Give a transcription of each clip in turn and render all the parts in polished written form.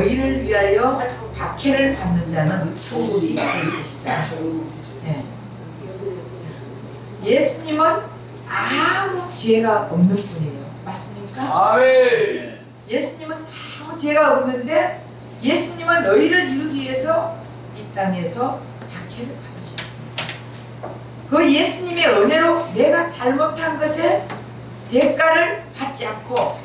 의인을 위하여 박해를 받는 자는 천국이 될 것이다. 예. 예수님은 아무 죄가 없는 분이에요. 맞습니까? 아멘. 예수님은 아무 죄가 없는데 예수님은 의를 이루기 위해서 이 땅에서 박해를 받으셨습니다. 그 예수님의 은혜로 내가 잘못한 것에 대가를 받지 않고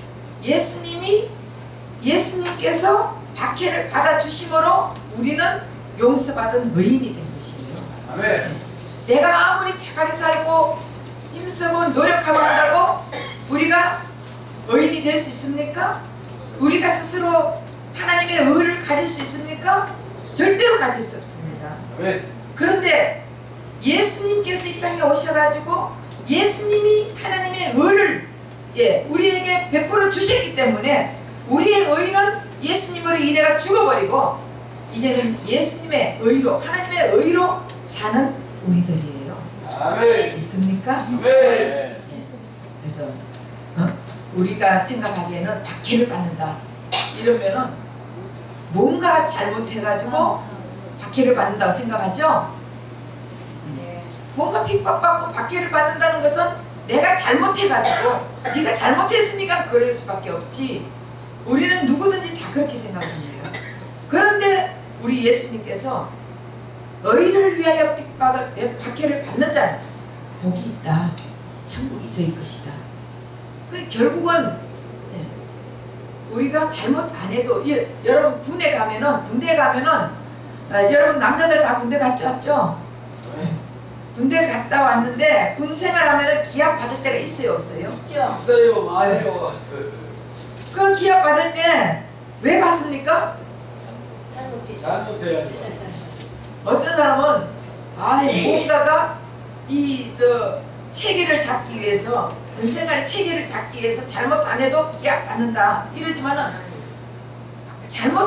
예수님께서 박해를 받아주심으로 우리는 용서받은 의인이 된 것이에요. 아멘. 내가 아무리 착하게 살고 힘쓰고 노력하고 한다고 우리가 의인이 될 수 있습니까? 우리가 스스로 하나님의 의를 가질 수 있습니까? 절대로 가질 수 없습니다. 아멘. 그런데 예수님께서 이 땅에 오셔가지고 예수님이 하나님의 의를 우리에게 베풀어 주셨기 때문에 우리의 의는 예수님으로 인해가 죽어버리고 이제는 예수님의 의로 하나님의 의로 사는 우리들이에요. 아멘. 있습니까? 아멘. 그래서 우리가 생각하기에는 박해를 받는다 이러면은 뭔가 잘못해가지고 박해를 받는다고 생각하죠? 뭔가 핍박받고 박해를 받는다는 것은 내가 잘못해가지고 네가 잘못했으니까 그럴 수밖에 없지. 우리는 누구든지 다 그렇게 생각합니다. 그런데 우리 예수님께서 의인을 위하여 박해를 받는 자는 복이 있다. 천국이 저희 것이다. 그 결국은 우리가 잘못 안 해도 여러분 군대 가면은 여러분 남자들 다 군대 갔죠? 군대 갔다 왔는데 군 생활하면은 기합 받을 때가 있어요, 없어요? 있어요, 많이요. 그 기합 받을 때 왜 받습니까? 잘못해야죠. 어떤 사람은 뭔가가 체계를 잡기 위해서 군 생활의 체계를 잡기 위해서 잘못 안 해도 기합 받는다 이러지만은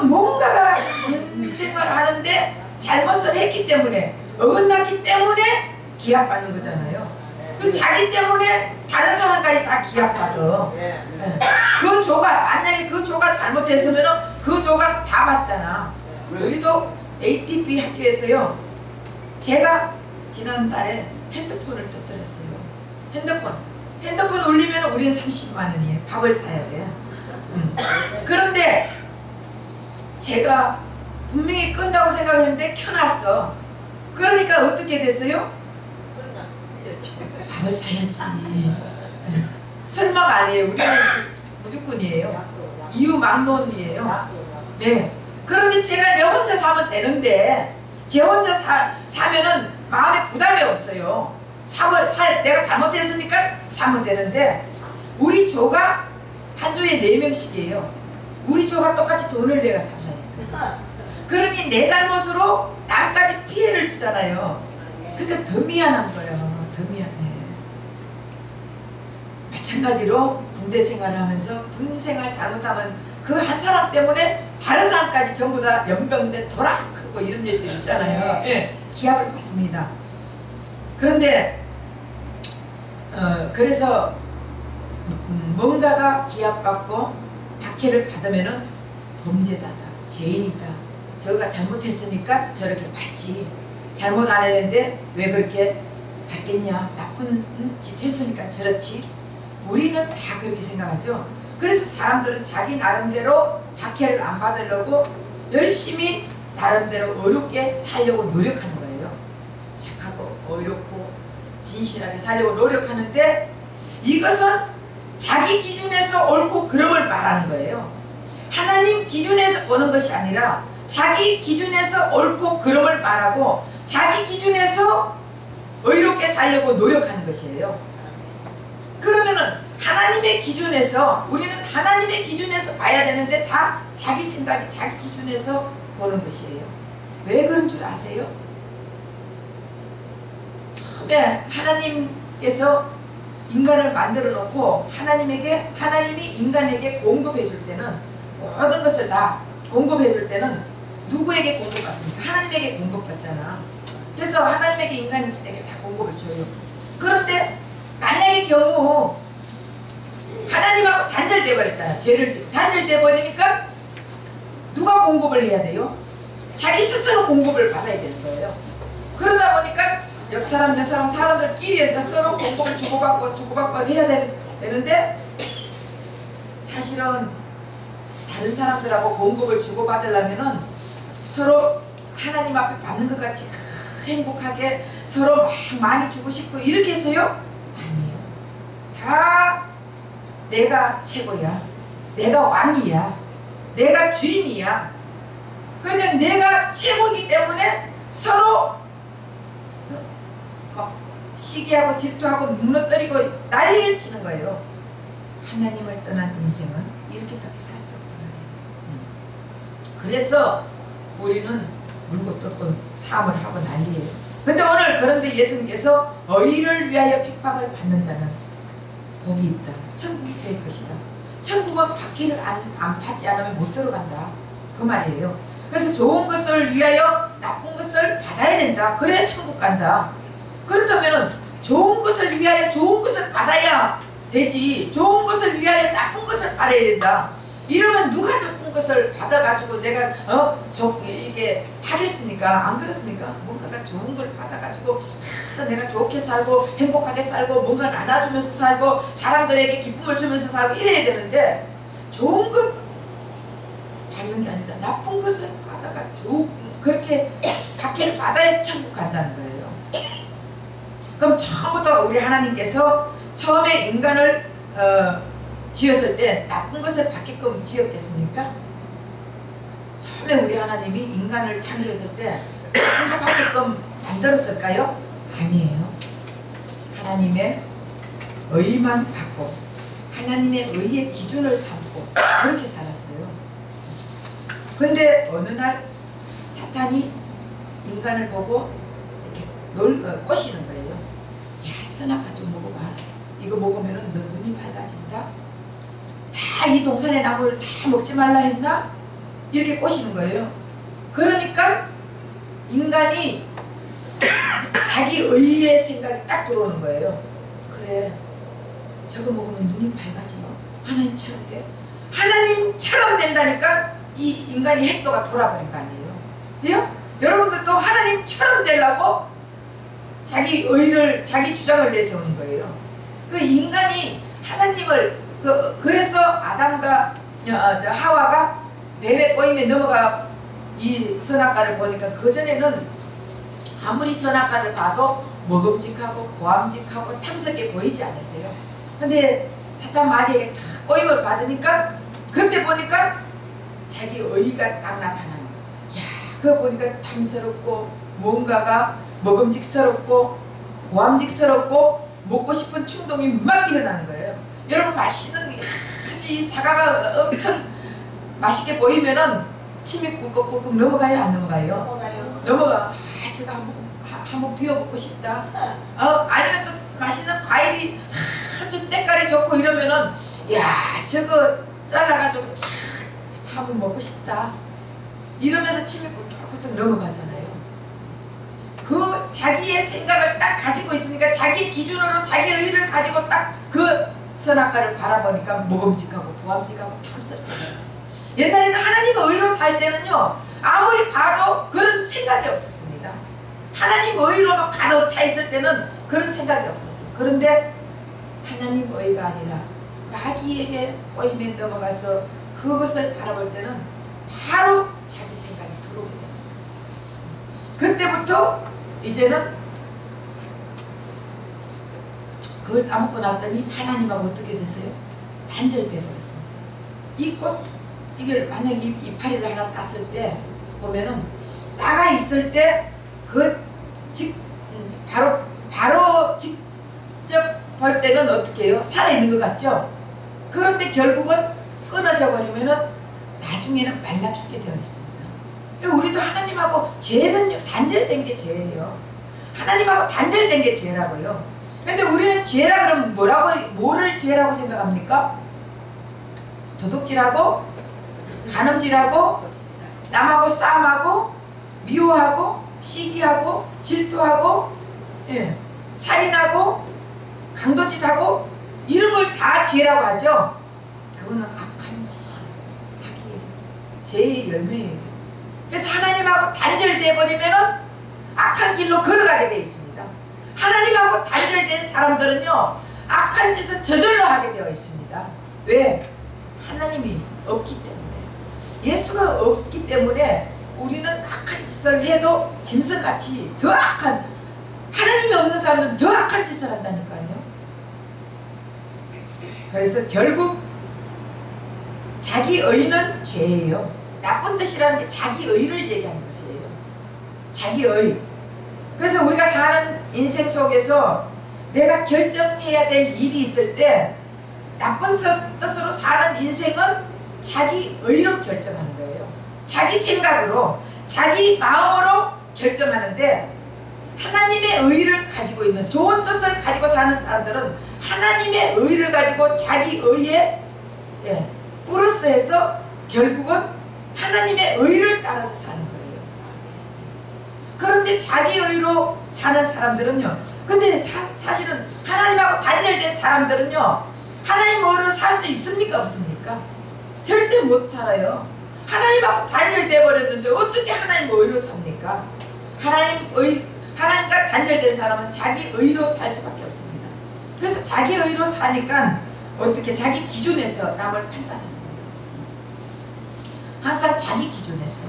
뭔가가 군 생활을 하는데 잘못을 했기 때문에 어긋났기 때문에 기합 받는 거잖아요. 그 자기 때문에 다른 사람까지 다 기합 받아. 그 조가 만약에 그 조가 잘못했으면은 그 조가 다 받잖아. 우리도 ATP 학교에서요. 제가 지난달에 핸드폰을 터뜨렸어요. 핸드폰 울리면 우리는 30만 원이에요. 밥을 사야 돼. 그런데 제가 분명히 끈다고 생각했는데 켜놨어. 그러니까 어떻게 됐어요? 밥을 사야지. 설마가 아니에요. 우리는 무조건이에요. 이유 막론이에요. 네. 그런데 제가 내 혼자 사면 되는데 제 혼자 사면은 마음에 부담이 없어요. 내가 잘못했으니까 사면 되는데 우리 조가 한 조에 4명씩이에요. 우리 조가 똑같이 돈을 내가 산다니까. 그러니 내 잘못으로 남까지 피해를 주잖아요. 그러니까 더 미안한 거예요. 더 미안해. 마찬가지로 군대 생활을 하면서 군 생활 잘못하면 그 한 사람 때문에 다른 사람까지 전부 다 연병돼 돌아가고 이런 일들 있잖아요. 기합을 받습니다. 그런데 그래서 뭔가가 기합받고 박해를 받으면은 범죄자다, 죄인이다. 저가 잘못했으니까 저렇게 받지. 잘못 안 했는데 왜 그렇게 받겠냐. 나쁜 짓 했으니까 저렇지. 우리는 다 그렇게 생각하죠. 그래서 사람들은 자기 나름대로 박해를 안 받으려고 열심히 나름대로 어렵게 살려고 노력하는 거예요. 착하고 어렵고 진실하게 살려고 노력하는데 이것은 자기 기준에서 옳고 그름을 말하는 거예요. 하나님 기준에서 보는 것이 아니라 자기 기준에서 옳고 그름을 말하고 자기 기준에서 의롭게 살려고 노력하는 것이에요. 그러면은 하나님의 기준에서 우리는 하나님의 기준에서 봐야 되는데 다 자기 생각이 자기 기준에서 보는 것이에요. 왜 그런 줄 아세요? 처음에 하나님께서 인간을 만들어 놓고 하나님이 인간에게 공급해 줄 때는 모든 것을 다 공급해 줄 때는 누구에게 공급받습니까? 하나님에게 공급받잖아. 그래서 하나님에게 인간에게 다 공급을 줘요. 그런데 만약의 경우 하나님하고 단절돼 버렸잖아. 죄를 짓고 단절돼 버리니까 누가 공급을 해야 돼요? 자기 스스로 공급을 받아야 되는 거예요. 그러다 보니까 옆 사람, 저 사람, 사람들끼리 이제 서로 공급을 주고받고 해야 되는데 사실은 다른 사람들하고 공급을 주고받으려면은 서로 하나님 앞에 받는 것 같이 행복하게 서로 막 많이 주고 싶고 이렇게 해서요? 아니에요. 다 내가 최고야. 내가 왕이야. 내가 주인이야. 그러니까 내가 최고이기 때문에 서로 시기하고 질투하고 무너뜨리고 난리를 치는 거예요. 하나님을 떠난 인생은 이렇게밖에 살 수 없어요. 그래서 우리는 물고 뜯고 삶을 하고 난리예요. 근데 오늘 그런데 예수님께서 의를 위하여 핍박을 받는 자는 복이 있다. 천국이 제 것이다. 천국은 박해를 안 받지 않으면 못 들어간다. 그 말이에요. 그래서 좋은 것을 위하여 나쁜 것을 받아야 된다. 그래야 천국 간다. 그렇다면 좋은 것을 위하여 좋은 것을 받아야 되지. 좋은 것을 위하여 나쁜 것을 받아야 된다. 이러면 누가 나쁜 것을 받아가지고 내가 이게 하겠습니까? 안 그렇습니까? 뭔가가 좋은 걸 받아가지고 내가 좋게 살고 행복하게 살고 뭔가 나눠주면서 살고 사람들에게 기쁨을 주면서 살고 이래야 되는데 좋은 것 받는 게 아니라 나쁜 것을 받아가 그렇게 박해를 받아야 천국 간다는 거예요. 그럼 처음부터 우리 하나님께서 처음에 인간을 지었을 때 나쁜 것을 받게끔 지었겠습니까? 처음에 우리 하나님이 인간을 창조했을 때 나쁜 것 받게끔 만들었을까요? 아니에요. 하나님의 의만 받고 하나님의 의의 기준을 삼고 그렇게 살았어요. 근데 어느 날 사탄이 인간을 보고 이렇게 꼬시는 거예요. 야, 선악과 좀 먹어봐. 이거 먹으면은 너 눈이 밝아진다. 다 이 동산의 나무를 다 먹지 말라 했나? 이렇게 꼬시는 거예요. 그러니까 인간이 자기 의의 생각이 딱 들어오는 거예요. 그래, 저거 먹으면 눈이 밝아지나? 하나님처럼 돼? 하나님처럼 된다니까 이 인간이 핵도가 돌아버린 거 아니에요? 예? 여러분들도 하나님처럼 되려고 자기 의를, 자기 주장을 내세우는 거예요. 그 인간이 하나님을 그래서 아담과 하와가 뱀의 꼬임에 넘어가 이 선악과를 보니까 그전에는 아무리 선악과를 봐도 먹음직하고 고함직하고 탐스럽게 보이지 않았어요. 근데 사탄 마귀에게 다 꼬임을 받으니까 그때 보니까 자기 의가 딱 나타나는 거예요. 야, 그거 보니까 탐스럽고 뭔가가 먹음직스럽고 고함직스럽고 먹고 싶은 충동이 막 일어나는 거예요. 여러분 맛있는 이 사과가 엄청 맛있게 보이면은 침이 꿀꺽꿀꺽 넘어가요? 안 넘어가요? 넘어가. 제가 한번 비워 먹고 싶다. 아니면 또 맛있는 과일이 아주 때깔이 좋고 이러면은 야, 저거 잘라가지고 참 한번 먹고 싶다. 이러면서 침이 꿀꺽꿀꺽 넘어가잖아요. 그 자기의 생각을 딱 가지고 있으니까 자기 기준으로 자기 의를 가지고 딱 그 선악과를 바라보니까 먹음직하고 보암직하고 탐스럽게. 옛날에는 하나님의 의로 살 때는요 아무리 봐도 그런 생각이 없었습니다. 하나님 의로만 가득 차 있을 때는 그런 생각이 없었어요. 그런데 하나님 의가 아니라 마귀에게 꼬임에 넘어가서 그것을 바라볼 때는 바로 자기 생각이 들어오게 됩니다. 그때부터 이제는 그걸 따먹고 났더니 하나님하고 어떻게 됐어요? 단절돼 버렸습니다. 이 꽃, 이걸 만약에 이파리를 하나 땄을 때 보면은 따가 있을 때 바로 직접 볼 때는 어떻게 해요? 살아있는 것 같죠? 그런데 결국은 끊어져 버리면은 나중에는 말라 죽게 되어 있습니다. 그러니까 우리도 하나님하고 죄는 단절된 게 죄예요. 하나님하고 단절된 게 죄라고요. 근데 우리는 죄라 그러면 뭐를 죄라고 생각합니까? 도둑질하고 간음질하고 남하고 싸움하고 미워하고 시기하고 질투하고 살인하고 강도짓하고 이런 걸 다 죄라고 하죠. 그거는 악한 짓이에요. 악이에요. 죄의 열매예요. 그래서 하나님하고 단절돼 버리면은 악한 길로 걸어가게 돼 있습니다. 하나님하고 단절된 사람들은요, 악한 짓은 저절로 하게 되어 있습니다. 왜? 하나님이 없기 때문에. 예수가 없기 때문에 우리는 악한 짓을 해도 짐승같이 더 악한, 하나님이 없는 사람들은 더 악한 짓을 한다니까요. 그래서 결국 자기 의는 죄예요. 나쁜 뜻이라는 게 자기 의를 얘기하는 것이에요. 자기 의. 그래서 우리가 사는 인생 속에서 내가 결정해야 될 일이 있을 때 나쁜 뜻으로 사는 인생은 자기 의로 결정하는 거예요. 자기 생각으로, 자기 마음으로 결정하는데, 하나님의 의를 가지고 있는, 좋은 뜻을 가지고 사는 사람들은 하나님의 의를 가지고 자기 의에 플러스해서 결국은 하나님의 의를 따라서 사는 거예요. 그런데 자기 의로 사는 사람들은요, 근데 사실은 하나님하고 단절된 사람들은요, 하나님 의로 살 수 있습니까? 없습니까? 절대 못 살아요. 하나님하고 단절돼 버렸는데 어떻게 하나님 의로 삽니까? 하나님과 단절된 사람은 자기 의로 살 수밖에 없습니다. 그래서 자기 의로 사니까 어떻게 자기 기준에서 남을 판단하는 거예요. 항상 자기 기준에서,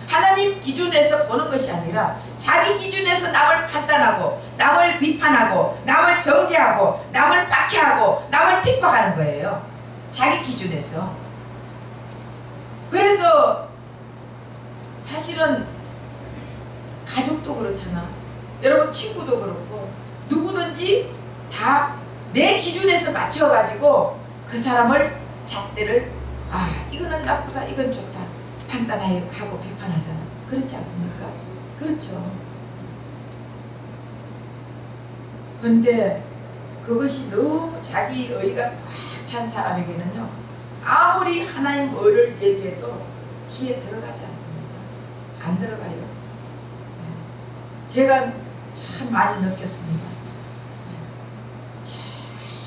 하나님 기준에서 보는 것이 아니라 자기 기준에서 남을 판단하고, 남을 비판하고, 남을 정죄하고, 남을 박해하고, 남을 핍박하는 거예요. 자기 기준에서. 그래서 사실은 가족도 그렇잖아. 여러분 친구도 그렇고, 누구든지 다 내 기준에서 맞춰가지고 그 사람을 잣대를, 아 이거는 나쁘다, 이건 좋다 판단하고 비판하잖아. 그렇지 않습니까? 그렇죠. 근데 그것이 너무 자기 의가 꽉 찬 사람에게는요, 아무리 하나님 의를 얘기해도 귀에 들어가지 않습니다. 안 들어가요. 제가 참 많이 느꼈습니다.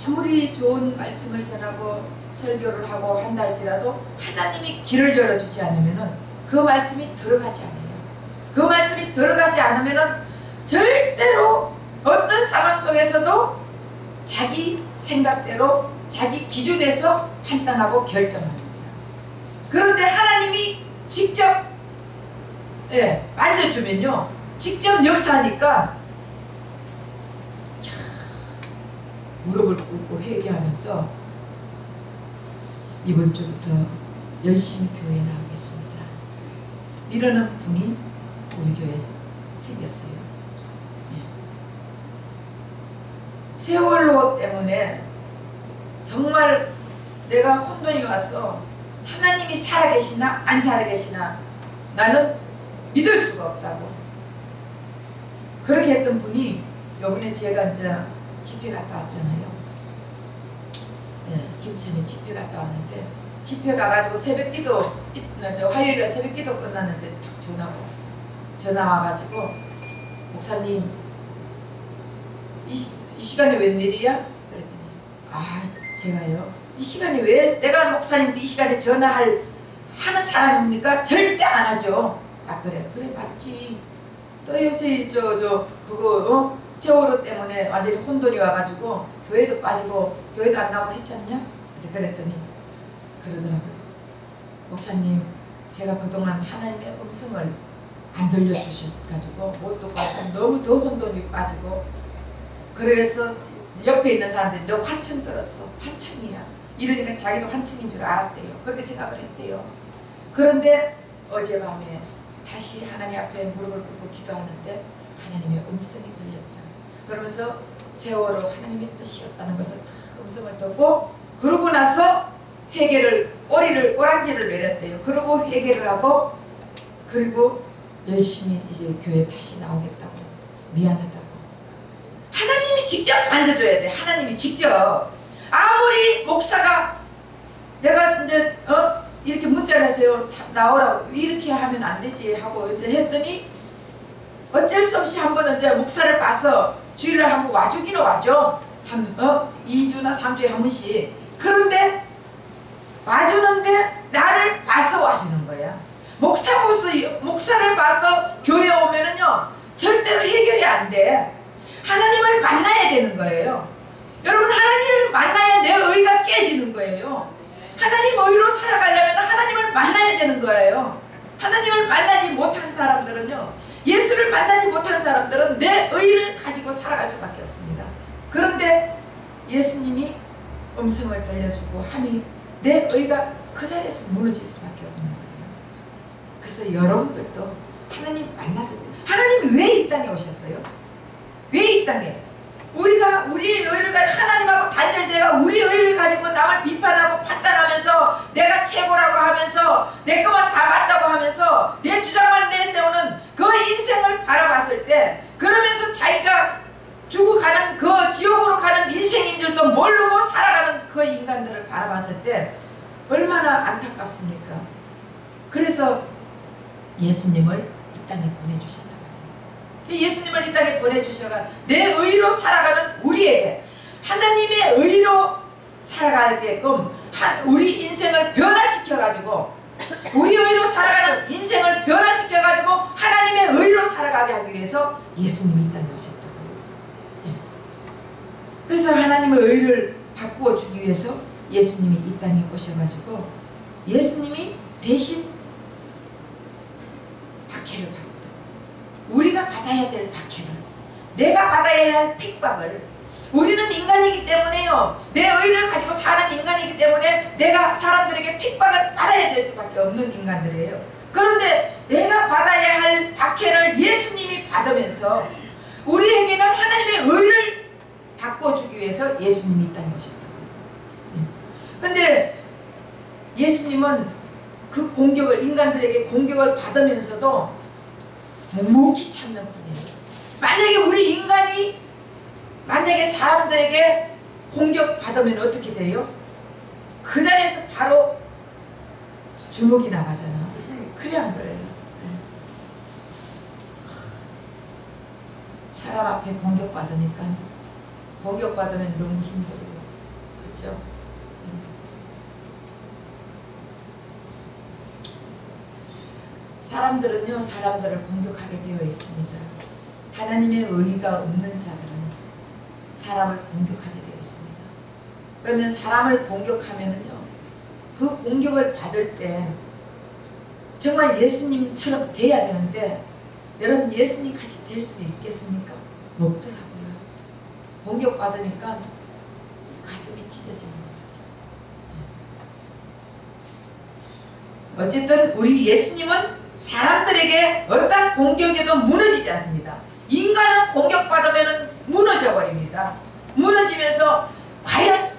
아무리 좋은 말씀을 전하고 설교를 하고 한다 할지라도 하나님이 길을 열어주지 않으면 그 말씀이 들어가지 않아요. 그 말씀이 들어가지 않으면 절대로 어떤 상황 속에서도 자기 생각대로 자기 기준에서 판단하고 결정합니다. 그런데 하나님이 직접 만져주면요, 직접 역사하니까 무릎을 꿇고 회개하면서 이번 주부터 열심히 교회에 나오겠습니다. 이러는 분이 우리 교회에 생겼어요. 세월호 때문에 정말 내가 혼돈이 와서 하나님이 살아계시나 안 살아계시나 나는 믿을 수가 없다고 그렇게 했던 분이, 요번에 제가 이제 집회 갔다 왔잖아요. 김천에 집회 갔다 왔는데, 집회 가가지고 새벽기도, 화요일에 새벽기도 끝났는데 딱 전화가 왔어. 전화 와가지고, 목사님 이 시간에 웬일이야? 그랬더니, 아 제가요, 이 시간에 왜 내가 목사님한테 이 시간에 하는 사람입니까? 절대 안 하죠. 아 그래 맞지. 또 요새 그거 세월호 때문에 완전히 혼돈이 와가지고 교회도 빠지고 교회도 안 나오고 했잖냐? 이제 그랬더니 그러더라고요. 목사님, 제가 그동안 하나님의 음성을 안 들려주셔가지고 못 듣고 너무 더 혼돈이 빠지고, 그래서 옆에 있는 사람들이 너 환청 들었어. 환청이야. 이러니까 자기도 환청인 줄 알았대요. 그렇게 생각을 했대요. 그런데 어젯밤에 다시 하나님 앞에 무릎을 꿇고 기도하는데 하나님의 음성이 들렸다. 그러면서 세월호 하나님의 뜻이었다는 것을 다 음성을 듣고, 그러고 나서 꼬랑지를 내렸대요. 그러고 회개를 하고, 그리고 열심히 이제 교회 다시 나오겠다고, 미안하다고. 하나님이 직접 만져줘야 돼. 하나님이 직접. 아무리 목사가 내가 이제 이렇게 문자를 하세요. 나오라고 이렇게 하면 안 되지 하고 이제 했더니 어쩔 수 없이 한번 이제 목사를 봐서 주일날 한번 와주기로 와죠. 2주나 3주에 한 번씩. 그런데 와주는데 나를 봐서 와주는 거야. 목사를 봐서 교회에 오면은요 절대로 해결이 안 돼. 하나님을 만나야 되는 거예요. 여러분, 하나님을 만나야 내 의가 깨지는 거예요. 하나님 의로 살아가려면 하나님을 만나야 되는 거예요. 하나님을 만나지 못한 사람들은요, 예수를 만나지 못한 사람들은 내 의를 가지고 살아갈 수밖에 없습니다. 그런데 예수님이 음성을 들려주고 하니 내 의가 그 자리에서 무너질 수밖에 없는 거예요. 그래서 여러분들도 하나님 만나서, 하나님이 왜 이 땅에 오셨어요? 왜 이 땅에? 우리가 우리의 의를 가지고 하나님하고 단절돼가 우리 의를 가지고 남을 비판하고 판단하면서 내가 최고라고 하면서 내 것만 다 맞다고 하면서 내 주장만 내세우는 그 인생을 바라봤을 때, 그러면서 자기가 죽어가는 그 지옥으로 가는 인생인 줄도 모르고 살아가는 그 인간들을 바라봤을 때 얼마나 안타깝습니까? 그래서 예수님을 이 땅에 보내주셨다. 예수님을 이 땅에 보내주셔가 내 의로 살아가는 우리에게 하나님의 의로 살아가게끔 우리 인생을 변화시켜가지고, 우리 의로 살아가는 인생을 변화시켜가지고 하나님의 의로 살아가게 하기 위해서 예수님이 이 땅에 오셨다고. 그래서 하나님의 의를 바꾸어 주기 위해서 예수님이 이 땅에 오셔가지고 예수님이 대신 박해를 받았다. 우리가 받아야 될 박해를, 내가 받아야 할 핍박을, 우리는 인간이기 때문에요, 내 의를 가지고 사는 인간이기 때문에 내가 사람들에게 핍박을 받아야 될 수밖에 없는 인간들이에요. 그런데 내가 받아야 할 박해를 예수님이 받으면서 우리에게는 하나님의 의를 바꿔주기 위해서 예수님이 이 땅에 오셨다고요. 근데 예수님은 그 공격을, 인간들에게 공격을 받으면서도 묵묵히 참는 분이에요. 만약에 우리 인간이 만약에 사람들에게 공격받으면 어떻게 돼요? 그 자리에서 바로 주먹이 나가잖아. 그래 안 그래요? 사람 앞에 공격받으니까, 공격받으면 너무 힘들어요. 그렇죠? 사람들은요, 사람들을 공격하게 되어 있습니다. 하나님의 의의가 없는 자들은 사람을 공격하게 되어 있습니다. 그러면 사람을 공격하면은요, 그 공격을 받을 때 정말 예수님처럼 돼야 되는데, 여러분 예수님 같이 될 수 있겠습니까? 없더라고요. 공격받으니까 가슴이 찢어집니다. 어쨌든 우리 예수님은 사람들에게 어떤 공격에도 무너지지 않습니다. 인간은 공격받으면 무너져 버립니다. 무너지면서 과연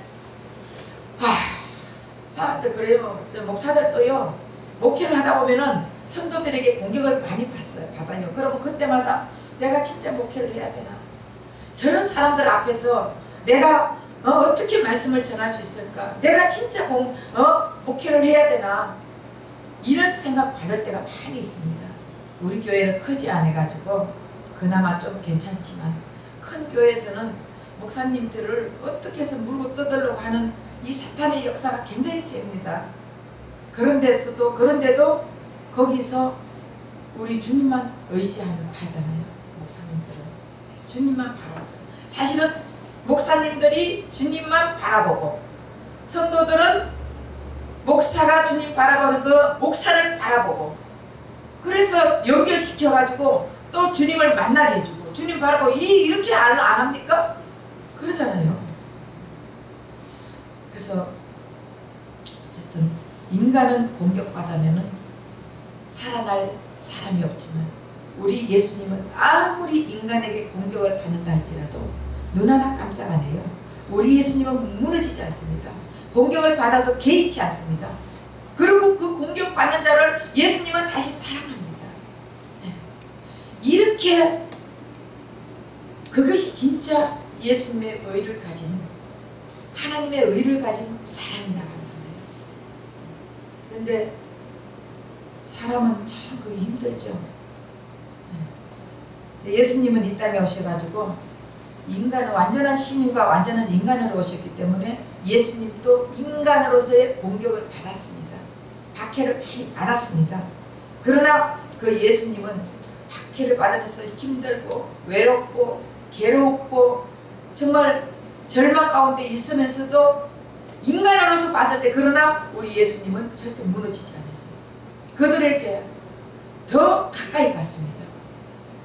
사람들 그래요. 목사들도요, 목회를 하다 보면은 성도들에게 공격을 많이 받아요. 그러면 그때마다 내가 진짜 목회를 해야 되나? 저런 사람들 앞에서 내가 어떻게 말씀을 전할 수 있을까? 내가 진짜 목회를 해야 되나? 이런 생각 받을 때가 많이 있습니다. 우리 교회는 크지 않아가지고 그나마 좀 괜찮지만, 큰 교회에서는 목사님들을 어떻게 해서 물고 뜯으려고 하는 이 사탄의 역사가 굉장히 셉니다. 그런데도 거기서 우리 주님만 하잖아요. 목사님들은 주님만 바라보죠. 사실은 목사님들이 주님만 바라보고, 성도들은 목사가 주님 바라보는 그 목사를 바라보고, 그래서 연결시켜가지고 또 주님을 만나게 해주고, 주님 바라보고 이렇게 안 합니까? 그러잖아요. 그래서 어쨌든 인간은 공격받으면은 살아날 사람이 없지만, 우리 예수님은 아무리 인간에게 공격을 받는다 할지라도 눈 하나 깜짝 안 해요. 우리 예수님은 무너지지 않습니다. 공격을 받아도 개의치 않습니다. 그리고 그 공격받는 자를 예수님은 다시 사랑합니다. 이렇게 그것이 진짜 예수님의 의를 가진, 하나님의 의를 가진 사랑이 나가는 거예요. 그런데 사람은 참 그게 힘들죠. 예수님은 이 땅에 오셔가지고 인간은 완전한 신인과 완전한 인간으로 오셨기 때문에 예수님도 인간으로서의 공격을 받았습니다. 박해를 많이 받았습니다. 그러나 그 예수님은 박해를 받으면서 힘들고 외롭고 괴롭고 정말 절망 가운데 있으면서도 인간으로서 봤을 때 그러나 우리 예수님은 절대 무너지지 않았어요. 그들에게 더 가까이 갔습니다.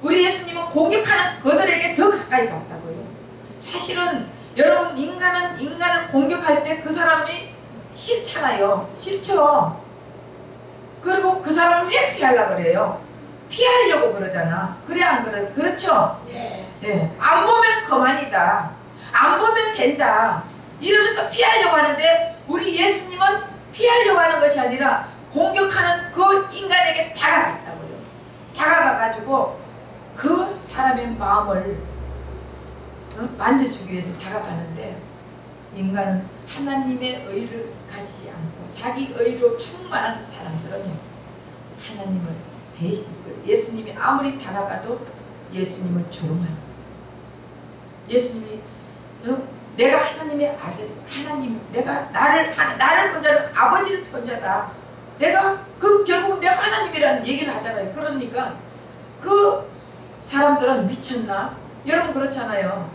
우리 예수님은 공격하는 그들에게 더 가까이 갔다고요. 사실은 여러분 인간은 인간을 공격할 때 그 사람이 싫잖아요. 싫죠. 그리고 그 사람을 회피하려고 그래요. 피하려고 그러잖아. 그래 안 그래? 그렇죠? 예. 안 보면 그만이다. 안 보면 된다. 이러면서 피하려고 하는데 우리 예수님은 피하려고 하는 것이 아니라 공격하는 그 인간에게 다가갔다고요. 다가가가지고 그 사람의 마음을 만져주기 위해서 다가가는데 인간은 하나님의 의를 가지지 않고 자기 의로 충만한 사람들은요 하나님을 대신 예수님이 아무리 다가가도 예수님을 조롱하는 예수님이 내가 하나님의 아들 하나님 내가 나를 본자는 아버지를 본자다. 내가 결국은 내가 하나님이라는 얘기를 하잖아요. 그러니까 그 사람들은 미쳤나? 여러분 그렇잖아요.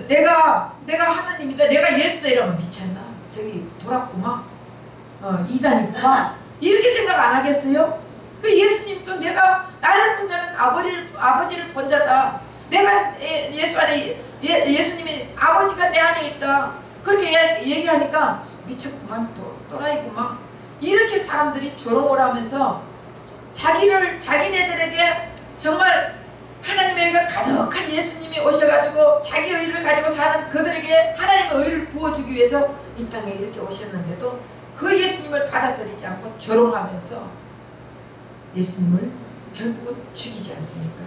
내가 하나님이다. 내가 예수다 이러면 미쳤나? 저기 돌았구만. 이단이구만. 이렇게 생각 안 하겠어요? 그 예수님도 내가 나를 본 자는 아버지를 본 자다. 내가 예수 안에 예수님이 아버지가 내 안에 있다. 그렇게 얘기하니까 미쳤구만. 또라이구만. 이렇게 사람들이 조롱을 하면서 자기네들에게 정말 하나님의 의가 가득한 예수님이 오셔가지고 자기 의를 가지고 사는 그들에게 하나님의 의를 부어주기 위해서 이 땅에 이렇게 오셨는데도 그 예수님을 받아들이지 않고 조롱하면서 예수님을 결국은 죽이지 않습니까?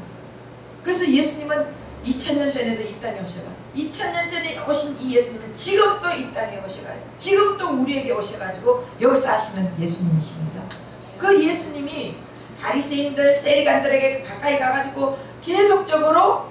그래서 예수님은 2000년 전에도 이 땅에 오셔가 2000년 전에 오신 이 예수님은 지금도 이 땅에 오셔가 지금도 우리에게 오셔가지고 역사하시는 예수님이십니다. 그 예수님이 바리새인들 세리간들에게 가까이 가가지고 계속적으로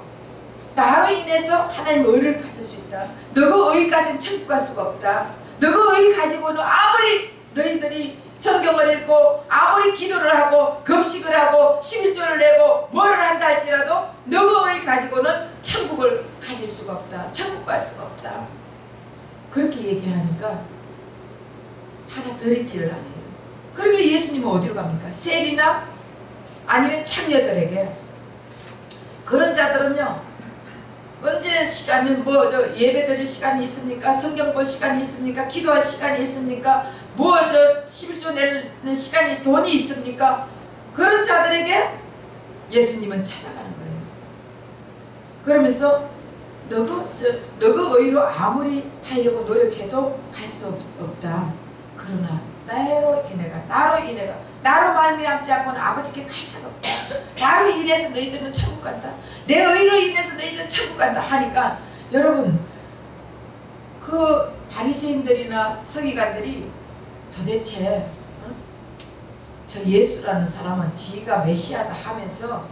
나로 인해서 하나님의 의를 가질 수 있다. 너그 의 가지고는 천국 갈 수가 없다. 너그 의 가지고는 아무리 너희들이 성경을 읽고 아무리 기도를 하고 금식을 하고 11조를 내고 뭐를 한다 할지라도 너그 의 가지고는 천국을 가질 수가 없다. 천국 갈 수가 없다. 그렇게 얘기하니까 받아들이지를 않아요. 그러니까 예수님은 어디로 갑니까? 세리나 아니면 창녀들에게 그런 자들은요 언제 시간이 예배 드릴 시간이 있습니까? 성경 볼 시간이 있습니까? 기도할 시간이 있습니까? 11조 내는 시간이 돈이 있습니까? 그런 자들에게 예수님은 찾아가는 거예요. 그러면서 너그 의로 아무리 하려고 노력해도 갈 수 없다. 그러나 나로 말미암지 않고는 아버지께 갈 자가 없다. 나로 인해서 너희들은 천국 간다. 내 의로 인해서 너희들은 천국 간다 하니까 여러분 그 바리새인들이나 서기관들이 도대체 저 예수라는 사람은 지가 메시아다 하면서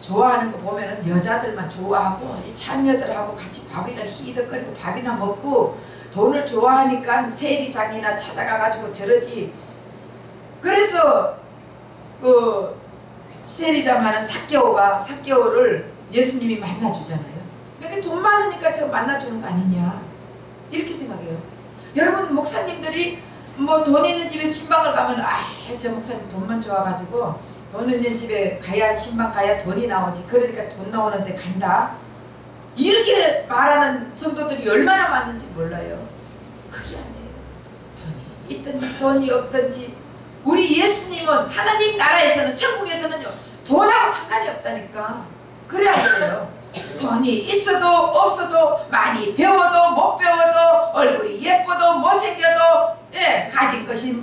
좋아하는 거 보면은 여자들만 좋아하고 이 창녀들하고 같이 밥이나 희덕거리고 밥이나 먹고 돈을 좋아하니까 세리장이나 찾아가가지고 저러지. 그래서 그 세리장 하는 삭개오를 예수님이 만나주잖아요. 그러니까 돈 많으니까 저 만나주는 거 아니냐 이렇게 생각해요. 여러분 목사님들이 뭐 돈 있는 집에 신방을 가면 저 목사님 돈만 좋아가지고 돈 있는 집에 가야 신방 가야 돈이 나오지. 그러니까 돈 나오는데 간다. 이렇게 말하는 성도들이 얼마나 많은지 몰라요. 그게 아니에요. 돈이 있든지 돈이 없든지 우리 예수님은 하나님 나라에서는 천국에서는요 돈하고 상관이 없다니까. 그래야 돼요. 돈이 있어도 없어도 많이 배워도 못 배워도 얼굴이 예뻐도 못생겨도 가진 것이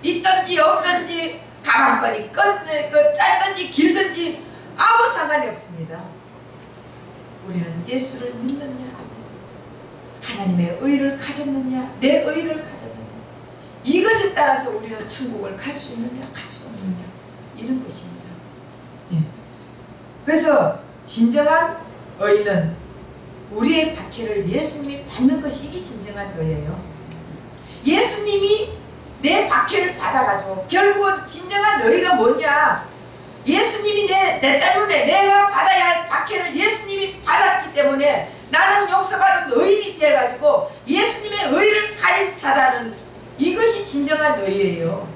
있든지 없든지 가방끈이 짧든지 길든지 아무 상관이 없습니다. 우리는 예수를 믿느냐 하나님의 의를 가졌느냐 내 의를 가졌느냐 이것에 따라서 우리는 천국을 갈 수 있느냐 갈 수 없느냐 이런 것입니다. 그래서 진정한 의는 우리의 박해를 예수님이 받는 것이 이게 진정한 의예요. 예수님이 내 박해를 받아가지고 결국은 진정한 의가 뭐냐? 예수님이 내 때문에 내가 받아야 할 박해를 예수님이 받았기 때문에 나는 용서받은 의인이 되어가지고 예수님의 의를 가진 자라는 이것이 진정한 의예요.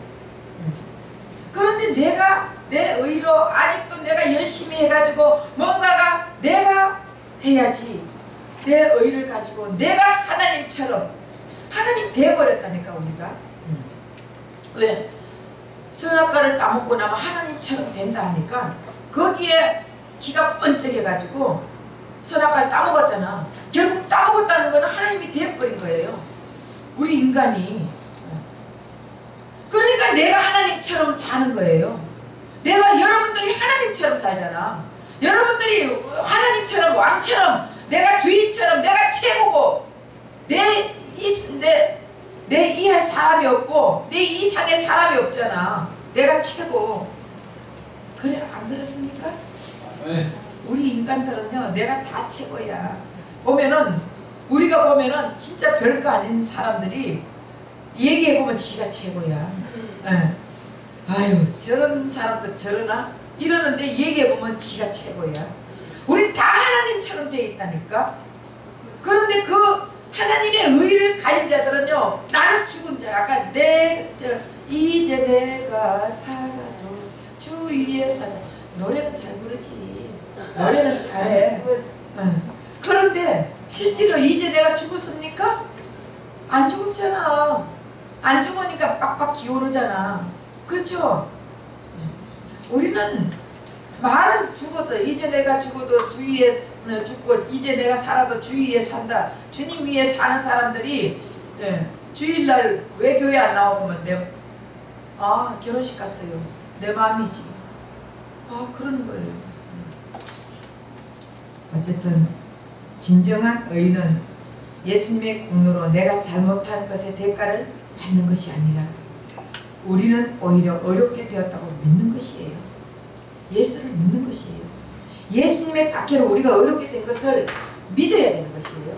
그런데 내가 내 의로 아직도 내가 열심히 해가지고 뭔가가 내가 해야지 내 의를 가지고 내가 하나님처럼 하나님 돼버렸다니까 우리가. 왜? 선악과를 따먹고 나면 하나님처럼 된다 하니까 거기에 기가 번쩍해가지고 선악과를 따먹었잖아. 결국 따먹었다는 거는 하나님이 돼버린 거예요. 우리 인간이. 그러니까 내가 하나님처럼 사는 거예요. 내가 여러분들이 하나님처럼 살잖아. 여러분들이 하나님처럼 왕처럼 내가 주인처럼 내가 최고고 내 이하 사람이 없고 내 이상의 사람이 없잖아. 내가 최고. 그래 안 그렇습니까? 네. 우리 인간들은요 내가 다 최고야. 보면은 우리가 보면은 진짜 별거 아닌 사람들이 얘기해보면 지가 최고야. 네. 아유 저런 사람도 저러나? 이러는데 얘기해보면 지가 최고야. 우린 다 하나님처럼 돼 있다니까. 그런데 그 하나님의 의를 가진 자들은요 나는 죽은 자 약간 이제 내가 살아도 주 위에 살아. 노래는 잘 부르지. 노래는 잘해. 그런데 실제로 이제 내가 죽었습니까? 안 죽었잖아. 안 죽으니까 빡빡 기어오르잖아. 그렇죠? 우리는 말은 죽어도 이제 내가 죽어도 주 위에 죽고 이제 내가 살아도 주 위에 산다. 주님 위에 사는 사람들이 주일날 왜 교회 안 나오면 결혼식 갔어요. 내 마음이지. 그런 거예요. 어쨌든 진정한 의는 예수님의 공로로 내가 잘못한 것의 대가를 받는 것이 아니라 우리는 오히려 어렵게 되었다고 믿는 것이에요. 예수를 믿는 것이에요. 예수님의 박해로 우리가 어렵게 된 것을 믿어야 되는 것이에요.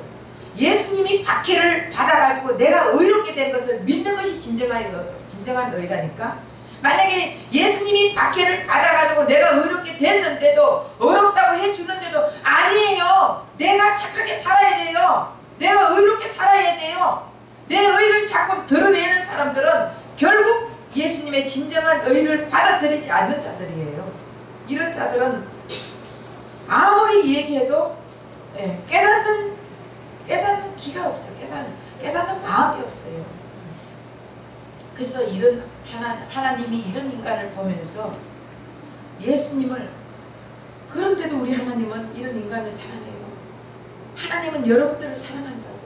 예수님이 박해를 받아가지고 내가 의롭게 된 것을 믿는 것이 진정한 의라니까. 만약에 예수님이 박해를 받아가지고 내가 의롭게 됐는데도 어렵다고 해주는데도 아니에요. 내가 착하게 살아야 돼요. 내가 의롭게 살아야 돼요. 내 의를 자꾸 드러내는 사람들은 결국 예수님의 진정한 의를 받아들이지 않는 자들이에요. 이런 자들은 아무리 얘기해도 깨닫는 기가 없어요. 깨닫는 마음이 없어요. 그래서 이런 하나님이 이런 인간을 보면서 예수님을 그런데도 우리 하나님은 이런 인간을 사랑해요. 하나님은 여러분들을 사랑한다고.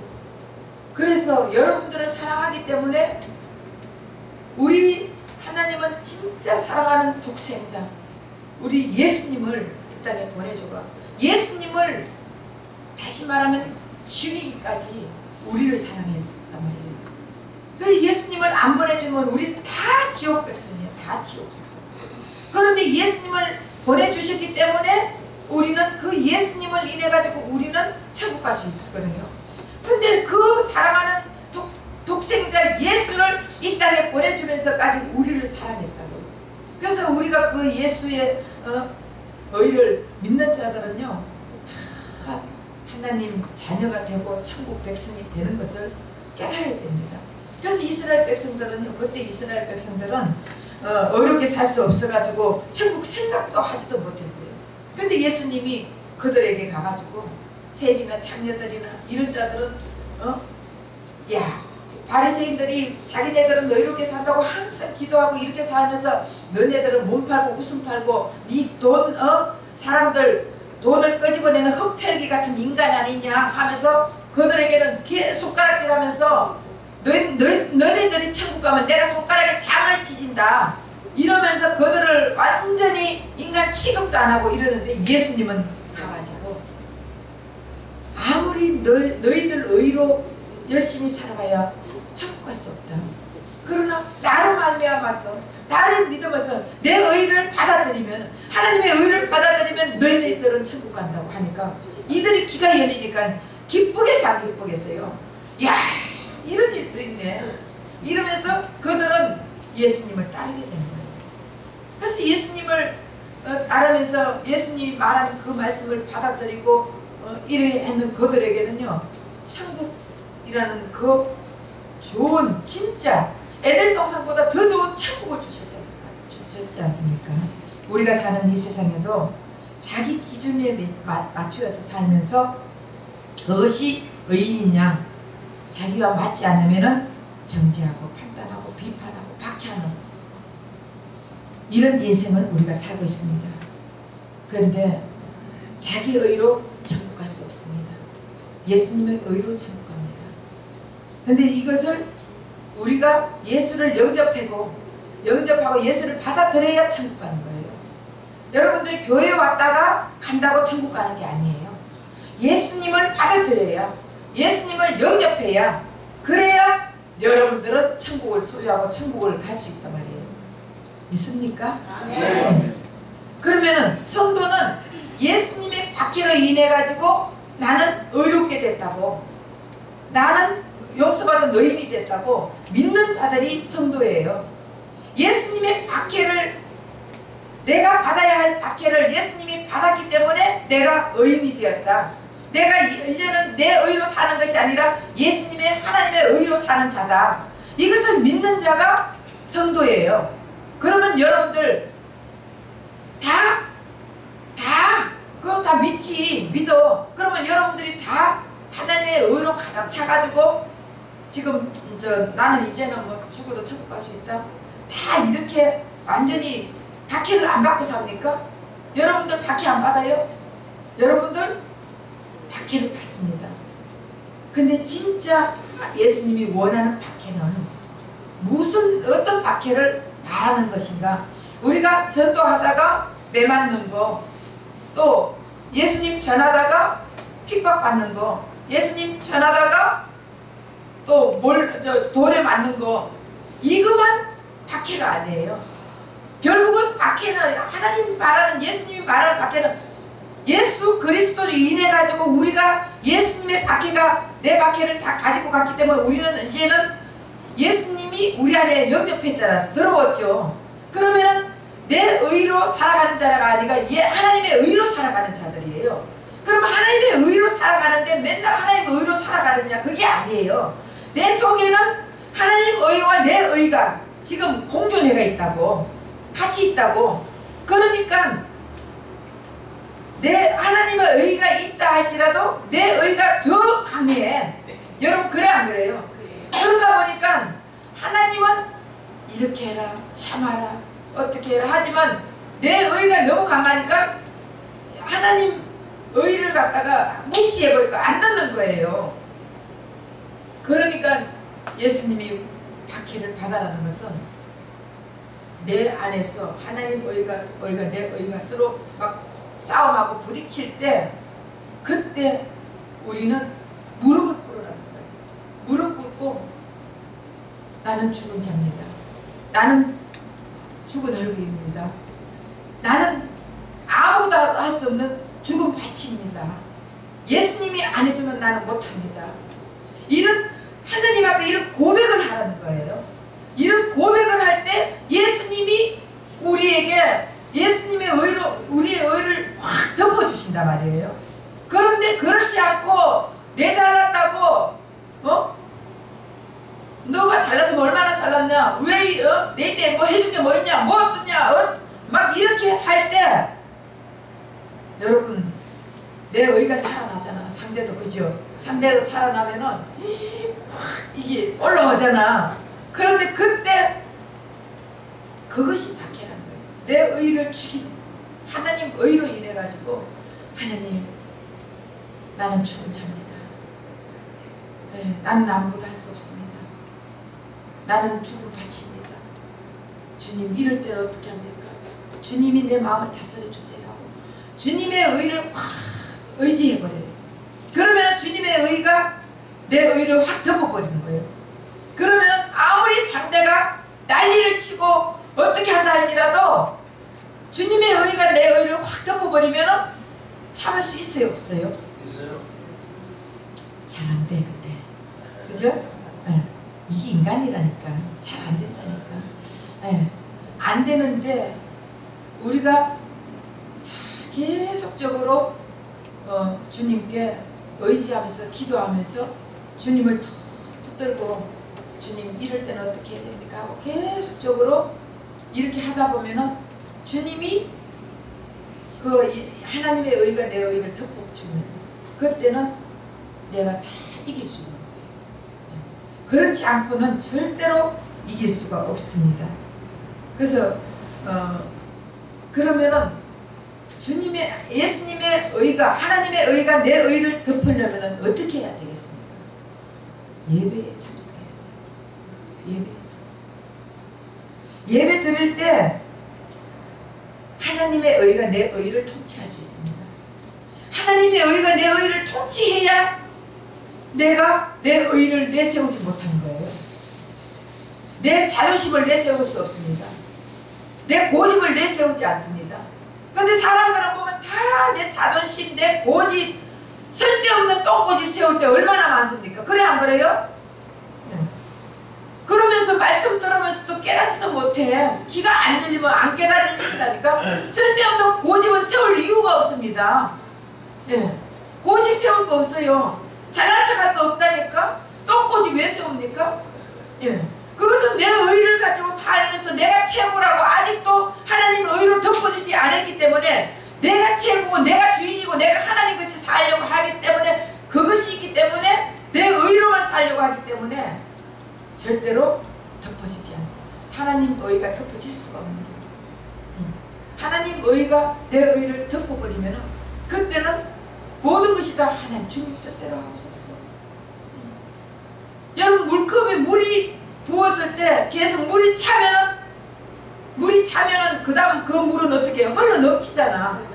그래서 여러분들을 사랑하기 때문에 우리 하나님은 진짜 사랑하는 독생자 우리 예수님을 이 땅에 보내줘가 예수님을 다시 말하면 죽이기까지 우리를 사랑했단 말이에요. 그 예수님을 안 보내주면 우리 다 지옥 백성이에요. 다 지옥 백성. 그런데 예수님을 보내주셨기 때문에 우리는 그 예수님을 인해 가지고 우리는 천국 갈 수 있거든요. 근데 그 사랑하는 독생자 예수를 이 땅에 보내주면서까지 우리를 사랑했다고. 그래서 우리가 그 예수의 의를 믿는 자들은요 다 하나님 자녀가 되고 천국 백성이 되는 것을 깨달아야 됩니다. 그래서 이스라엘 백성들은요 그때 이스라엘 백성들은 어렵게 살 수 없어가지고 천국 생각도 하지도 못했어요. 근데 예수님이 그들에게 가가지고 세리나 장녀들이나 이런 자들은 바리새인들이 자기네들은 너희롭게 산다고 항상 기도하고 이렇게 살면서 너네들은 몸 팔고 웃음 팔고 네 돈 사람들 돈을 끄집어내는 흡혈귀 같은 인간 아니냐 하면서 그들에게는 계속 손가락질하면서 너네들이 천국 가면 내가 손가락에 장을 지진다 이러면서 그들을 완전히 인간 취급도 안 하고 이러는데 예수님은 가가지고 아무리 너희들 의로 열심히 살아봐야 천국 갈 수 없다. 그러나 나를 말미암아서 나를 믿으면서 내 의를 받아들이면 하나님의 의를 받아들이면 너희들은 천국 간다고 하니까 이들이 귀가 열리니까 기쁘겠어 안 기쁘겠어요? 야 이런 일도 있네. 이러면서 그들은 예수님을 따르게 되는 거예요. 그래서 예수님을 따르면서 예수님이 말한 그 말씀을 받아들이고 이렇게 했는 그들에게는요, 천국이라는 그 좋은 진짜 에덴 동산보다 더 좋은 천국을 주셨지 않습니까? 우리가 사는 이 세상에도 자기 기준에 맞추어서 살면서 그것이 의인이냐, 자기와 맞지 않으면 정죄하고 판단하고 비판하고 박해하는 이런 인생을 우리가 살고 있습니다. 그런데 자기 의로 천국 갈 수 없습니다. 예수님의 의로 천국 갑니다. 그런데 이것을 우리가 예수를 영접하고 예수를 받아들여야 천국 가는 거예요. 여러분들이 교회에 왔다가 간다고 천국 가는 게 아니에요. 예수님을 받아들여야, 예수님을 영접해야, 그래야 여러분들은 천국을 소유하고 천국을 갈 수 있단 말이에요. 믿습니까? 네. 그러면은 성도는 예수님의 박해로 인해 가지고 나는 의롭게 됐다고, 나는 용서받은 의인이 됐다고 믿는 자들이 성도예요. 예수님의 박해를, 내가 받아야 할 박해를 예수님이 받았기 때문에 내가 의인이 되었다. 내가 이제는 내 의로 사는 것이 아니라 예수님의 하나님의 의로 사는 자다. 이것을 믿는 자가 성도예요. 그러면 여러분들 그럼 다 믿어. 그러면 여러분들이 다 하나님의 의로 가득 차가지고 지금 나는 이제는 뭐 죽어도 천국 갈 수 있다, 다 이렇게 완전히 박해를 안 받고 삽니까? 여러분들 박해 안 받아요? 여러분들 박해를 받습니다. 근데 진짜 예수님이 원하는 박해는 어떤 박해를 말하는 것인가? 우리가 전도하다가 매 맞는 거, 또 예수님 전하다가 핍박받는 거, 예수님 전하다가 또 돌에 맞는 거, 이것만 박해가 아니에요. 결국은 박해는 하나님 말하는, 예수님이 말하는 박해는 예수 그리스도로 인해 가지고 우리가 예수님의 박해가, 내 박해를 다 가지고 갔기 때문에 우리는 이제는 예수님이 우리 안에 영접했잖아, 들어왔죠. 그러면은 내 의로 살아가는 자가 아니라 하나님의 의로 살아가는 자들이에요. 그러면 하나님의 의로 살아가는데 맨날 하나님의 의로 살아가느냐? 그게 아니에요. 내 속에는 하나님 의와 내 의가 지금 공존해가 있다고, 같이 있다고. 그러니까 내 하나님의 의가 있다 할지라도 내 의가 더 강해. 여러분 그래 안 그래요? 그러다 보니까 하나님은 이렇게 해라, 참아라, 어떻게 해라 하지만 내 의가 너무 강하니까 하나님 의를 갖다가 무시해버리고 안 듣는 거예요. 그러니까 예수님이 박해를 받아라는 것은 내 안에서 하나님 의가 내 의가 서로 막 싸움하고 부딪힐 때, 그때 우리는 무릎을 꿇으라는 거예요. 무릎 꿇고 나는 죽은 자입니다. 나는 죽은 얼굴입니다. 나는 아무것도 할 수 없는 죽은 밭입니다. 예수님이 안 해주면 나는 못합니다. 이런 하나님 앞에 이런 고백을 하라는 거예요. 이런 고백을 할 때 예수님이 우리에게 예수님의 의로 우리의 의를 확 덮어주신단 말이에요. 그런데 그렇지 않고 내 잘났다고 너가 잘났으면 얼마나 잘났냐, 왜 내 때 뭐 해준 게 뭐 있냐, 뭐 어떠냐, 막 이렇게 할 때 여러분 내 의가 살아나잖아. 상대도 그죠? 상대도 살아나면은 확 이게 올라오잖아. 그런데 그때 그것이 박해라는 거예요. 내 의를 죽이는, 하나님 의로 인해 가지고 하나님 나는 죽은 자입니다. 네, 나는 아무것도 할 수 없습니다. 나는 죽은 밭입니다. 주님 이럴 때는 어떻게 합니까? 주님이 내 마음을 다스려 주세요. 주님의 의를 확 의지해버려요. 그러면 주님의 의가 내 의를 확 덮어버리는 거예요. 그러면 아무리 상대가 난리를 치고 어떻게 한다 할지라도 주님의 의가 내 의를 확 덮어버리면 참을 수 있어요, 없어요? 있어요. 잘 안 돼, 그때. 그죠? 네. 이게 인간이라니까 잘 안 된다니까. 예, 안 되는데 우리가 계속적으로 주님께 의지하면서 기도하면서 주님을 더 붙들고 주님 이럴 때는 어떻게 해야 됩니까 하고 계속적으로 이렇게 하다 보면은 주님이 그 하나님의 의가 내 의를 덮어주면 그때는 내가 다 이길 수 있는 거예요. 그렇지 않고는 절대로 이길 수가 없습니다. 그래서 그러면은 예수님의 의가 하나님의 의가 내 의를 덮으려면 어떻게 해야 되겠습니까? 예배에 참석해야 돼요. 예배에 참석. 예배 드릴 때 하나님의 의가 내 의를 통치할 수 있습니다. 하나님의 의가 내 의를 통치해야 내가 내 의를 내세우지 못하는 거예요. 내 자존심을 내세울 수 없습니다. 내 고집을 내세우지 않습니다. 근데 사람들은 보면 다 내 자존심, 내 고집, 쓸데없는 똥고집 세울 때 얼마나 많습니까? 그래 안 그래요? 그러면서 말씀 들으면서도 깨닫지도 못해. 귀가 안 들리면 안 깨달으니까 쓸데없는 고집은 세울 이유가 없습니다. 예. 고집 세울 거 없어요. 잘난 척할 거 없다니까? 똥고집 왜 세웁니까? 예. 그것은 내 의를 가지고 살면서 내가 최고라고 아직도 하나님의 의로 덮어주지 않았기 때문에 내가 최고고 내가 주인이고 내가 하나님같이 살려고 하기 때문에 그것이 있기 때문에 내 의로만 살려고 하기 때문에 절대로 덮어지지 않습니다. 하나님 의가 덮어질 수가 없는 거예요. 하나님 의가 내 의를 덮어버리면 그때는 모든 것이 다 하나님 주님 뜻대로 하옵소서. 여러분 물컵에 물이 부었을 때 계속 물이 차면은 그 다음 그 물은 어떻게 해요? 흘러 넘치잖아.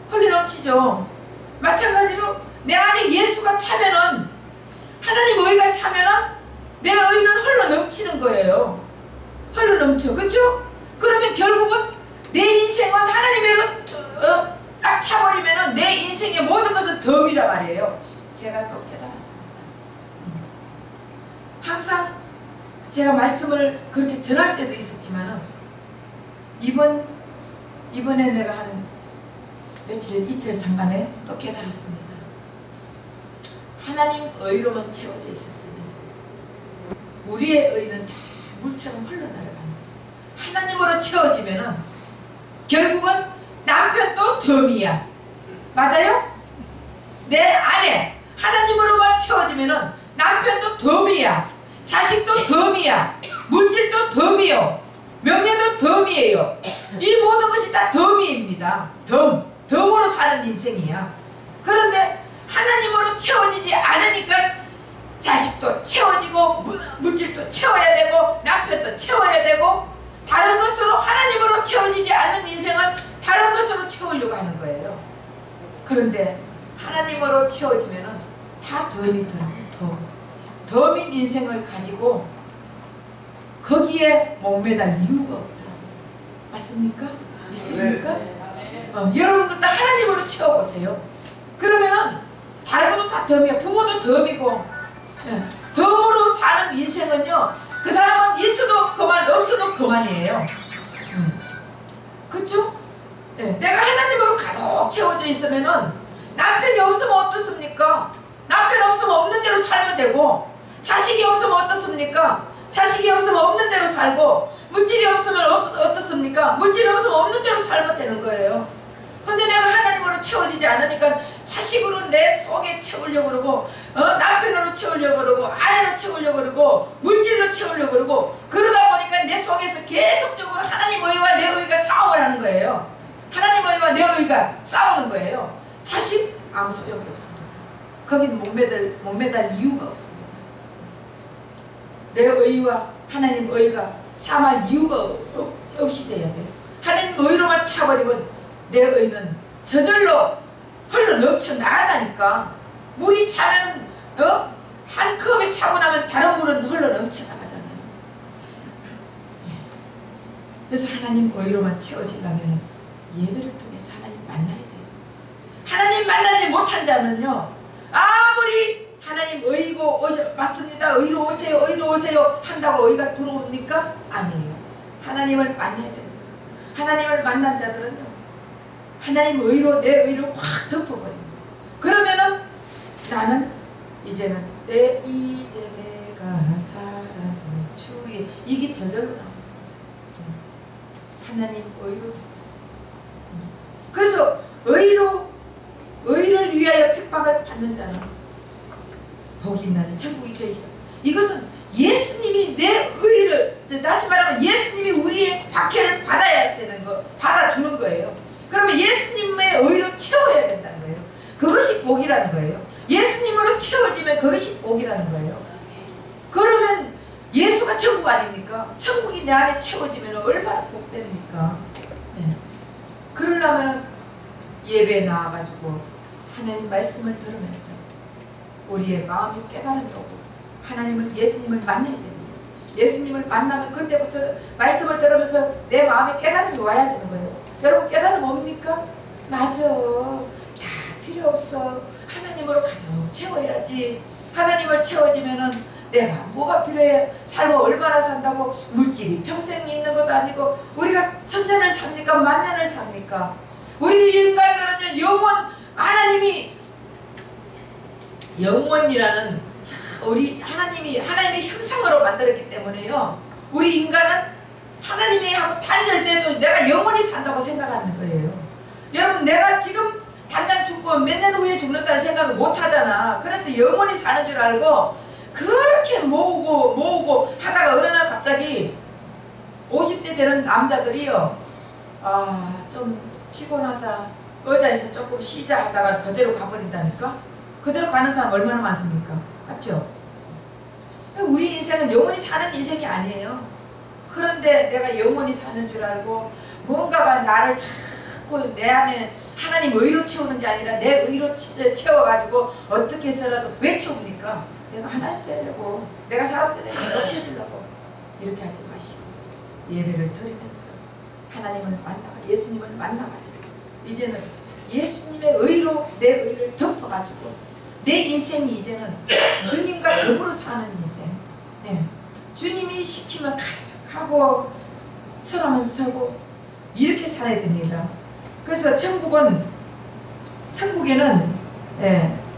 흘러 넘치죠. 마찬가지로 내 안에 예수가 차면은 하나님 의가 차면은 내 의는 흘러 넘치는 거예요. 흘러 넘쳐. 그렇죠? 그러면 결국은 내 인생은 하나님의 딱 차버리면은 내 인생의 모든 것은 덤이라 말이에요. 제가 또 깨달았습니다. 항상 제가 말씀을 그렇게 전할 때도 있었지만은 이번에 내가 하는 이틀 상간에 또 깨달았습니다. 하나님 의로만 채워져 있었으면 우리의 의는 다 물처럼 흘러나가는 하나님으로 채워지면은 결국은 남편도 덤이야. 맞아요? 내 안에 하나님으로만 채워지면은 남편도 덤이야. 자식도 덤이야. 물질도 덤이요. 명예도 덤이에요. 이 모든 것이 다 덤이입니다. 덤으로 사는 인생이야. 그런데 하나님으로 채워지지 않으니까 자식도 채워지고 물질도 채워야 되고 남편도 채워야 되고 다른 것으로 하나님으로 채워지지 않는 인생은 다른 것으로 채우려고 하는 거예요. 그런데 하나님으로 채워지면은 다 덤이더라고요. 덤인 인생을 가지고 거기에 목매달 이유가 없더라고요. 맞습니까? 있습니까? 여러분도 다 하나님으로 채워보세요. 그러면은 다른 것도 다 덤이야. 부모도 덤이고 덤으로 사는 인생은요 그 사람은 있어도 그만 없어도 그만이에요. 그렇죠? 내가 하나님으로 가득 채워져 있으면은 남편이 없으면 어떻습니까? 남편 없으면 없는 대로 살면 되고 자식이 없으면 어떻습니까? 자식이 없으면 없는 대로 살고 물질이 없으면 어떻습니까? 물질이 없으면 없는 대로 살면 되는 거예요. 근데 내가 하나님으로 채워지지 않으니까 자식으로 내 속에 채우려고 그러고 남편으로 채우려고 그러고 아내로 채우려고 그러고 물질로 채우려고 그러고 그러다 보니까 내 속에서 계속적으로 하나님 의와 내 의가 싸움을 하는 거예요. 하나님 의와 내 의가 싸우는 거예요. 자식 아무 소용이 없습니다. 거긴 목매달 이유가 없습니다. 내 의와 하나님 의가 삼할 이유가 없이 돼야 돼요. 하나님 의로만 차버리면 내 의는 저절로 흘러 넘쳐 나간다니까. 물이 차면 한 컵에 차고 나면 다른 물은 흘러 넘쳐 나가잖아요. 그래서 하나님 의로만 채워지려면 예배를 통해서 하나님 만나야 돼요. 하나님 만나지 못한 자는요 아무리 하나님 의고 맞습니다. 의로 오세요. 의로 오세요. 한다고 의가 들어옵니까? 아니에요. 하나님을 만나야 됩니다. 하나님을 만난 자들은요. 하나님 의로 내 의를 확 덮어버립니다. 그러면은 나는 이제는 이제 내가 살아도 주의 이게 저절로 나옵니다. 하나님 의로. 그래서 의를 위하여 핍박을 받는 자는 복이 있나니 천국이 저희가. 이것은 예수님이 내 의를, 다시 말하면 예수님이 우리의 박해를 받아야 되는 거, 받아주는 거예요. 그러면 예수님의 의로 채워야 된다는 거예요. 그것이 복이라는 거예요. 예수님으로 채워지면 그것이 복이라는 거예요. 그러면 예수가 천국 아닙니까? 천국이 내 안에 채워지면 얼마나 복됩니까? 네. 그러려면 예배에 나와가지고 하나님 말씀을 들으면서 우리의 마음이 깨달음이 오고 예수님을 만나야 됩니다. 예수님을 만나면 그때부터 말씀을 들으면서 내 마음에 깨달음이 와야 되는 거예요. 여러분 깨달음 옵니까? 맞아. 다 필요 없어. 하나님으로 가득 채워야지. 하나님을 채워지면은 내가 뭐가 필요해? 삶을 얼마나 산다고? 물질이 평생 있는 것도 아니고 우리가 천년을 삽니까? 만년을 삽니까? 우리 인간들은요 하나님이 영원이라는 우리 하나님의 형상으로 만들었기 때문에요. 우리 인간은 하나님이 하고 단절돼도 내가 영원히 산다고 생각하는 거예요. 여러분 내가 지금 당장 죽고 몇 년 후에 죽는다는 생각을 못 하잖아. 그래서 영원히 사는 줄 알고 그렇게 모으고 하다가 어느 날 갑자기 50대 되는 남자들이요. 좀 피곤하다. 의자에서 조금 쉬자 하다가 그대로 가버린다니까. 그대로 가는 사람 얼마나 많습니까? 맞죠? 우리 인생은 영원히 사는 인생이 아니에요. 그런데 내가 영원히 사는 줄 알고 뭔가가 나를 자꾸 내 안에 하나님 의로 채우는 게 아니라 내 의로 채워가지고 어떻게 해서라도 왜 채웁니까? 내가 하나님 되려고, 내가 사람들에게 높여주려고. 이렇게 하지 마시고 예배를 드리면서 하나님을 만나가, 예수님을 만나가지고 이제는 예수님의 의로 내 의를 덮어가지고 내 인생이 이제는 주님과 더불어 사는 인생. 네. 주님이 시키면 가고 서라면 서고 이렇게 살아야 됩니다. 그래서 천국에는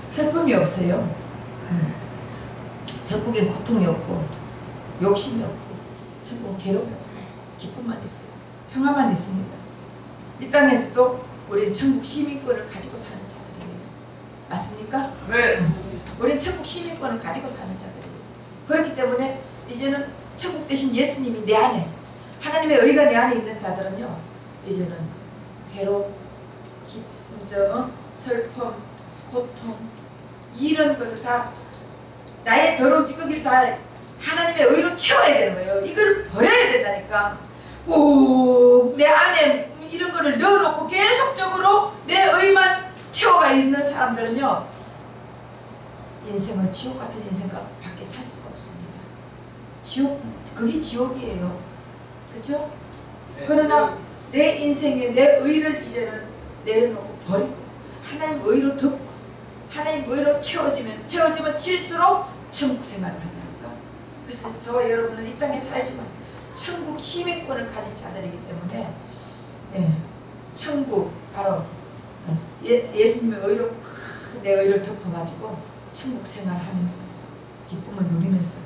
슬픔이 없어요. 천국엔 고통이 없고 욕심이 없고 천국은 괴로움이 없어요. 기쁨만 있어요. 평화만 있습니다. 이 땅에서도 우리는 천국 시민권을 가지고 사는 자들이에요. 맞습니까? 네. 우리는 천국 시민권을 가지고 사는 자들이에요. 그렇기 때문에 이제는 천국 대신 예수님이 내 안에, 하나님의 의가 내 안에 있는 자들은요, 이제는 괴로움, 기쁨, 슬픔, 고통 이런 것을 다 나의 더러운 찌꺼기를 다 하나님의 의로 채워야 되는 거예요. 이걸 버려야 된다니까. 꼭 내 안에 이런 거를 넣어놓고 계속적으로 내 의만 채워가 있는 사람들은요, 인생을 지옥 같은 인생 밖에 살 수가 없습니다. 그게 지옥이에요. 그렇죠? 그러나 내 인생에 내 의를 이제는 내려놓고 버리고 하나님 의로 덮고 하나님 의로 채워지면 칠수록 천국 생활을 한다니까. 그래서 저와 여러분은 이 땅에 살지만 천국 시민권을 가진 자들이기 때문에 천국 바로 예수님의 의로 내 의를 덮어가지고 천국 생활하면서 기쁨을 누리면서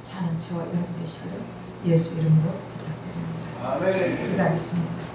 사는 저와 여러분 되시기를 예수 이름으로 부탁드립니다. 아멘. 기도하겠습니다.